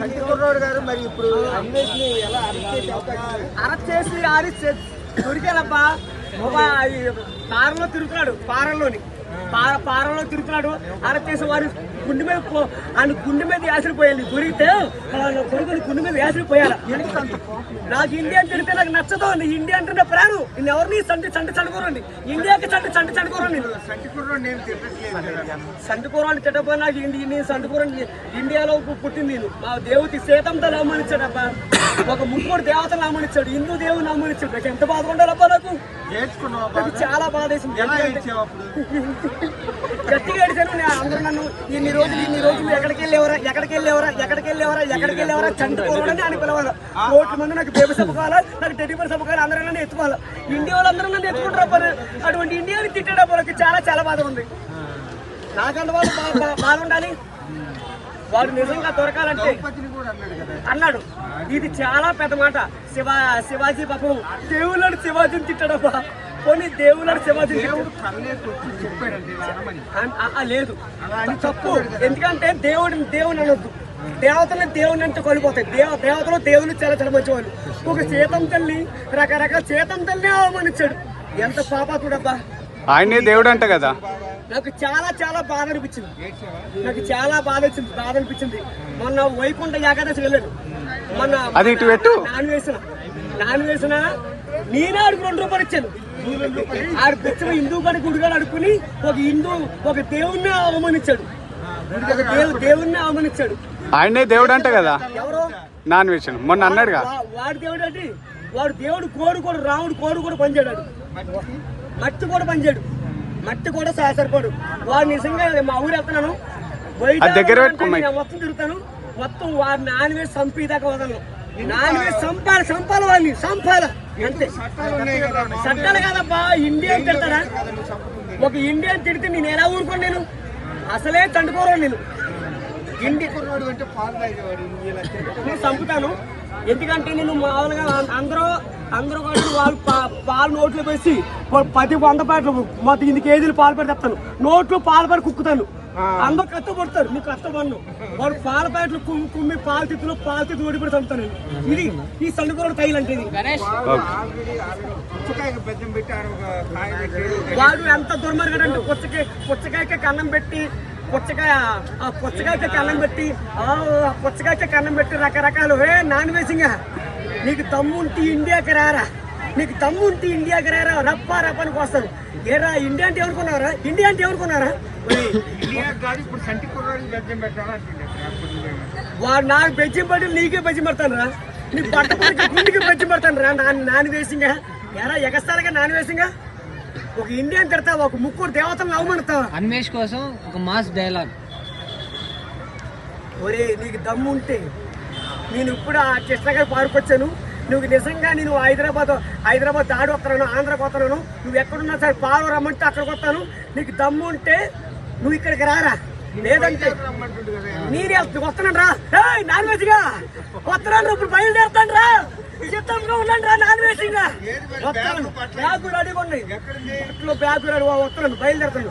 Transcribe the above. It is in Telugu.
సంటికుర్రోడు గారు మరి ఇప్పుడు అన్వేషిని ఎలా అరెస్ట్ చేసి దొరికారబ్బా. పారంలో తిరుగుతున్నాడు, పారంలో తిరుగుతున్నాడు. అరెస్ట్ చేసి వారు గుండె మీద ఆయన గుండె మీద యాసిడ్ పోయాలి. దొరికితే కొడుకుని గుండె మీద యాసిడ్ పోయాలి. నాకు ఇండియా అని తిరిగితే నాకు నచ్చదు. ఇండియా అంటే నా ప్రాణం. నేను ఎవరిని చండుకోరండి. ఇండియాకి చండుకోరండి. సంటుకోరాన్ని తిట్టపోయి నాకు నేను సంటుకోరండి. ఇండియాలో పుట్టింది నేను. మా దేవుడి సీతంతో అవమానించాడు అబ్బా. ఒక ముగ్గురు దేవతను అవమానించాడు. హిందూ దేవుని అవమానించాడు. నాకు ఎంత బాధ ఉండాలబ్బా. నాకు చాలా బాధ వేసింది. గట్టిగా ఏడిచాను. అందరూ నన్ను ఇన్ని రోజులు ఎక్కడికి వెళ్ళేవరా చంటుకోవాలని అని పిలవాలి. కోట్ల మంది నాకు బేబీ సభ కావాలి, నాకు టెలిఫోన్ సభ కావాలి. అందరూ నన్ను ఎత్తుకోవాలి. ఇండియా వాళ్ళు అందరూ నన్ను ఎత్తుకుంటారు. అటువంటి ఇండియాని తిట్టేటప్పుడు చాలా బాధ ఉంది. నాకంటే వాళ్ళు బాధ ఉండాలి. వాడు నిజంగా దొరకాలంటే అన్నాడు. ఇది చాలా పెద్ద మాట. శివాజీ పాపం దేవుళ్ళని శివాజీని తిట్టాడబ్బా. కొన్ని దేవుళ్ళని శివాజీని లేదు తప్పు. ఎందుకంటే దేవుని అనొద్దు. దేవుని అంటే కొలిపోతాయి. దేవులు చాలా మంచివాళ్ళు. ఒక సీతం తల్లి రకరకాల సీతం తల్లి అవమానించాడు. ఎంత పాపాత్ముడబ్బా. ఆయనే దేవుడు అంట కదా. నాకు చాలా బాధ అనిపించింది. బాధ అనిపించింది. మొన్న వైకుంఠ ఏకాదశి వెళ్ళాడు. మొన్న అది ఇటు పెట్టు నాన్ వేసిన నేనే అడుగు 2 రూపాయలు ఇచ్చాను. ఆడు తెచ్చిన హిందూ కాడి గుడిగాడు అడుక్కుని ఒక దేవుణ్ణి అవమానించాడు. దేవుణ్ణి అవమానించాడు. ఆయనే దేవుడు అంట కదా. ఎవరో నాన్ వేసిన మొన్న అన్నాడుగా. వాడు దేవుడు అంటే వాడు దేవుడు కోడు రాముడు కోడు కూడా పనిచేయడాడు. మట్టి కూడా పనిచేయడు. మట్టి కూడా సరిపడు. వాడు నిజంగా మా ఊరు వెళ్తున్నాను, దగ్గర మొత్తం తిరుగుతాను. మొత్తం వాడు నాన్ వేసి చంపేదాకా వదలను. నాన్ వేసి చంపాలి వాళ్ళని చంపాలి అంతే. చట్టాలు కాదబ్బా. ఇండియన్ తిడతాడా? ఒక ఇండియన్ తిడితే నేను ఎలా ఊరుకోను? నేను అసలే తండుకోరాను. నేను చంపుతాను. ఎందుకంటే నేను మామూలుగా అందరూ వాళ్ళు పాలు నోట్లో వేసి 10-100 ప్యాట్లు మొత్తం 8 కేజీలు పాలు పెట్టి తెస్తాను. నోట్లో పాలు పెట్టి కుక్కుతాను. అందరూ కష్టపడతారు. నీకు కష్టపడను. వాడు పాల ప్యాట్లు కుమ్మి పాలు తిత్తి ఓడిపడి చంపుతాను. ఇది ఈ సండుకోడు తైలు అంటే. వాడు ఎంత దుర్మార్గడంటే పుచ్చకాయకి కన్నం పెట్టి పుచ్చకాయకి కన్నం పెట్టి రకరకాలు నాన్ వేసింగా. నీకు తమ్ముంటి ఇండియాకి రారా, రప్పని వస్తాను. ఏరా ఇండియా అంటే ఎవరుకున్నారా? వాడు నాకు బెజ్జం పట్టి నీకే బెజ్జం పడతాను రా. నీ బట్ట గుండెకి బెజ్జం పడతాను రా. నాన్ వేసింగా ఎరా ఎగస్తాలుగా నాన్ వేసింగా. ఒక ఇండియన్ తిడతావా? ఒక ముగ్గురు దేవతలను అవమానిస్తావా? అన్వేష్ కోసం ఒక మాస్ డైలాగ్. ఒరే నీకు దమ్ము ఉంటే నేను ఇప్పుడు ఆ కృష్ణగారి పాడుకొచ్చాను. నువ్వు నిజంగా నేను హైదరాబాద్ దాడి వస్తున్నాను, ఆంధ్రాకి వస్తున్నాను. నువ్వు ఎక్కడున్నా సరే పాలు రమ్మంటే అక్కడికి వస్తాను. నీకు దమ్ము ఉంటే నువ్వు ఇక్కడికి రారా. లేదంటే నేను వస్తున్నాను రా. నాన్ వేసిగా వస్తున్నాను. ఇప్పుడు బయలుదేరుతాను రా. సిద్ధంగా ఉన్నాను రా. నాన్ వేసిగా వస్తాను. బ్యాగులు అడిగి ఉన్నాయి. బ్యాగులు వస్తున్నాను. బయలుదేరుతాను.